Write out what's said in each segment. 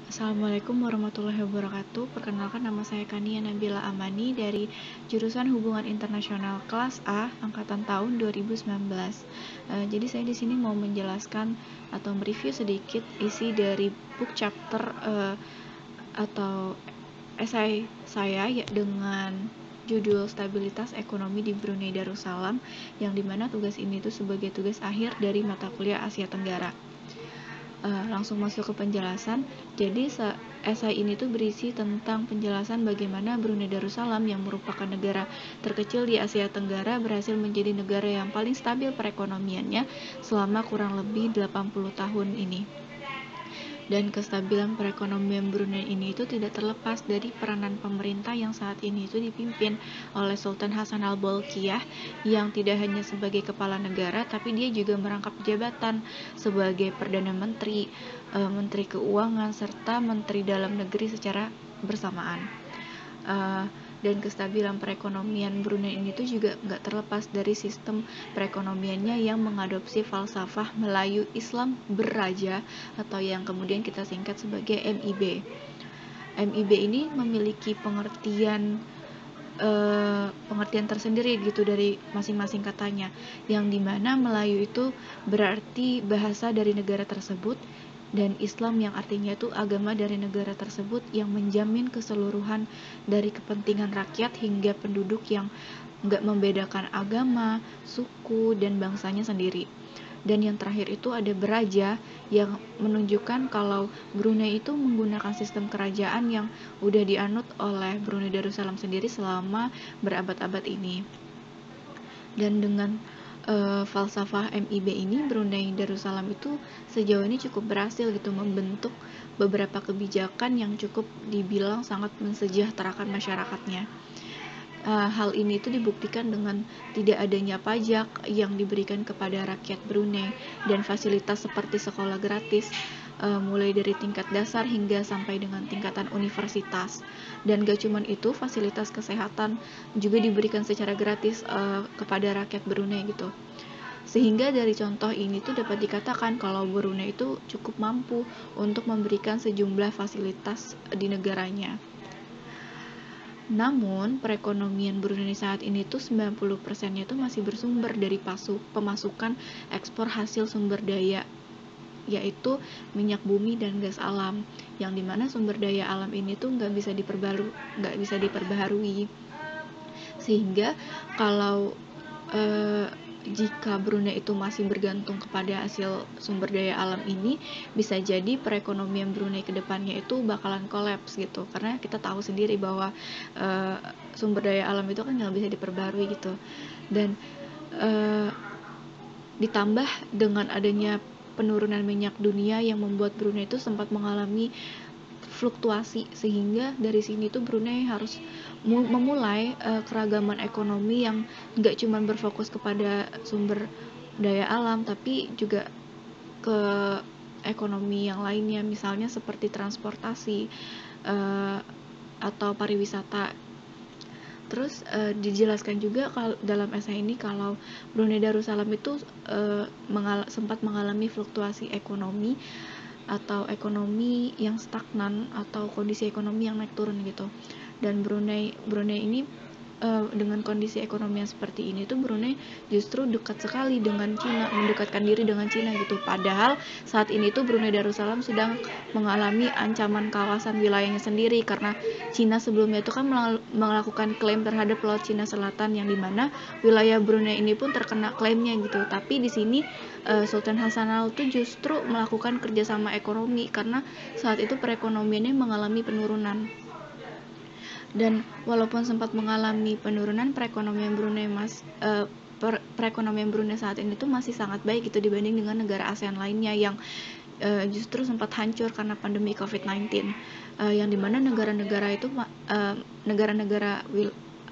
Assalamualaikum warahmatullahi wabarakatuh. Perkenalkan, nama saya Kania Nabila Amani dari jurusan Hubungan Internasional kelas A angkatan tahun 2019. Jadi saya di sini mau menjelaskan atau mereview sedikit isi dari book chapter atau esai saya dengan judul Stabilitas Ekonomi di Brunei Darussalam, yang dimana tugas ini itu sebagai tugas akhir dari mata kuliah Asia Tenggara. Langsung masuk ke penjelasan. Jadi esai ini tuh berisi tentang penjelasan bagaimana Brunei Darussalam yang merupakan negara terkecil di Asia Tenggara berhasil menjadi negara yang paling stabil perekonomiannya selama kurang lebih 80 tahun ini. Dan kestabilan perekonomian Brunei ini itu tidak terlepas dari peranan pemerintah yang saat ini itu dipimpin oleh Sultan Hasan al-Bolkiah, yang tidak hanya sebagai kepala negara, tapi dia juga merangkap jabatan sebagai Perdana Menteri, Menteri Keuangan, serta Menteri Dalam Negeri secara bersamaan. Dan kestabilan perekonomian Brunei ini tuh juga nggak terlepas dari sistem perekonomiannya yang mengadopsi falsafah Melayu Islam Beraja, atau yang kemudian kita singkat sebagai MIB. MIB ini memiliki pengertian tersendiri gitu dari masing-masing katanya, yang dimana Melayu itu berarti bahasa dari negara tersebut, dan Islam yang artinya itu agama dari negara tersebut yang menjamin keseluruhan dari kepentingan rakyat hingga penduduk, yang nggak membedakan agama, suku, dan bangsanya sendiri. Dan yang terakhir itu ada Beraja, yang menunjukkan kalau Brunei itu menggunakan sistem kerajaan yang udah dianut oleh Brunei Darussalam sendiri selama berabad-abad ini. Dan dengan falsafah MIB ini, Brunei Darussalam itu sejauh ini cukup berhasil gitu membentuk beberapa kebijakan yang cukup dibilang sangat mensejahterakan masyarakatnya. Hal ini itu dibuktikan dengan tidak adanya pajak yang diberikan kepada rakyat Brunei, dan fasilitas seperti sekolah gratis, mulai dari tingkat dasar hingga sampai dengan tingkatan universitas. Dan gak cuman itu, fasilitas kesehatan juga diberikan secara gratis kepada rakyat Brunei gitu. Sehingga dari contoh ini tuh dapat dikatakan kalau Brunei itu cukup mampu untuk memberikan sejumlah fasilitas di negaranya. Namun, perekonomian Brunei saat ini tuh 90%-nya tuh masih bersumber dari pemasukan ekspor hasil sumber daya, yaitu minyak bumi dan gas alam, yang dimana sumber daya alam ini tuh nggak bisa diperbaharui. Sehingga kalau jika Brunei itu masih bergantung kepada hasil sumber daya alam ini, bisa jadi perekonomian Brunei ke depannya itu bakalan kolaps gitu, karena kita tahu sendiri bahwa sumber daya alam itu kan nggak bisa diperbarui gitu. Dan ditambah dengan adanya penurunan minyak dunia yang membuat Brunei itu sempat mengalami fluktuasi, sehingga dari sini tuh Brunei harus memulai keragaman ekonomi yang nggak cuma berfokus kepada sumber daya alam, tapi juga ke ekonomi yang lainnya, misalnya seperti transportasi atau pariwisata. Terus dijelaskan juga dalam esai ini kalau Brunei Darussalam itu sempat mengalami fluktuasi ekonomi atau ekonomi yang stagnan atau kondisi ekonomi yang naik turun gitu. Dan Brunei ini dengan kondisi ekonomi yang seperti ini tuh Brunei justru dekat sekali dengan Cina, mendekatkan diri dengan Cina gitu. Padahal saat ini tuh Brunei Darussalam sedang mengalami ancaman kawasan wilayahnya sendiri, karena Cina sebelumnya itu kan melakukan klaim terhadap Laut Cina Selatan, yang dimana wilayah Brunei ini pun terkena klaimnya gitu. Tapi di sini Sultan Hasanal tuh justru melakukan kerjasama ekonomi, karena saat itu perekonomiannya mengalami penurunan. Dan walaupun sempat mengalami penurunan, perekonomian Brunei saat ini tuh masih sangat baik gitu dibanding dengan negara ASEAN lainnya yang justru sempat hancur karena pandemi COVID-19, yang dimana negara-negara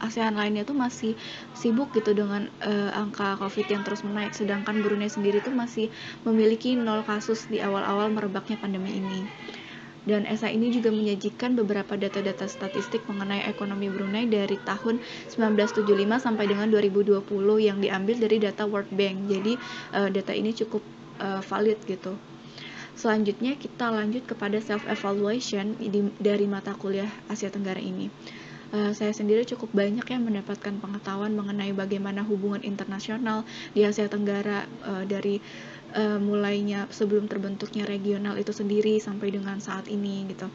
ASEAN lainnya tuh masih sibuk gitu dengan angka COVID yang terus menaik, sedangkan Brunei sendiri tuh masih memiliki 0 kasus di awal-awal merebaknya pandemi ini. Dan esai ini juga menyajikan beberapa data-data statistik mengenai ekonomi Brunei dari tahun 1975 sampai dengan 2020 yang diambil dari data World Bank. Jadi data ini cukup valid gitu. Selanjutnya kita lanjut kepada self-evaluation dari mata kuliah Asia Tenggara ini. Saya sendiri cukup banyak ya mendapatkan pengetahuan mengenai bagaimana hubungan internasional di Asia Tenggara, dari mulainya sebelum terbentuknya regional itu sendiri sampai dengan saat ini gitu.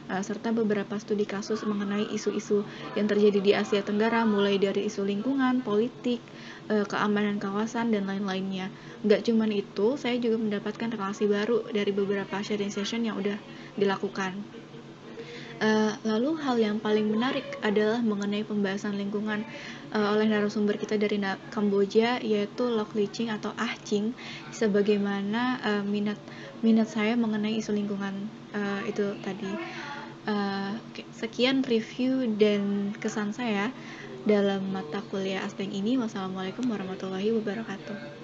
Serta beberapa studi kasus mengenai isu-isu yang terjadi di Asia Tenggara, mulai dari isu lingkungan, politik, keamanan kawasan, dan lain-lainnya. Nggak cuman itu, saya juga mendapatkan relasi baru dari beberapa sharing session yang udah dilakukan. Lalu hal yang paling menarik adalah mengenai pembahasan lingkungan oleh narasumber kita dari Kamboja, yaitu Lok Licing atau Ah Ching, sebagaimana minat saya mengenai isu lingkungan itu tadi. Sekian review dan kesan saya dalam mata kuliah Asteng ini. Wassalamualaikum warahmatullahi wabarakatuh.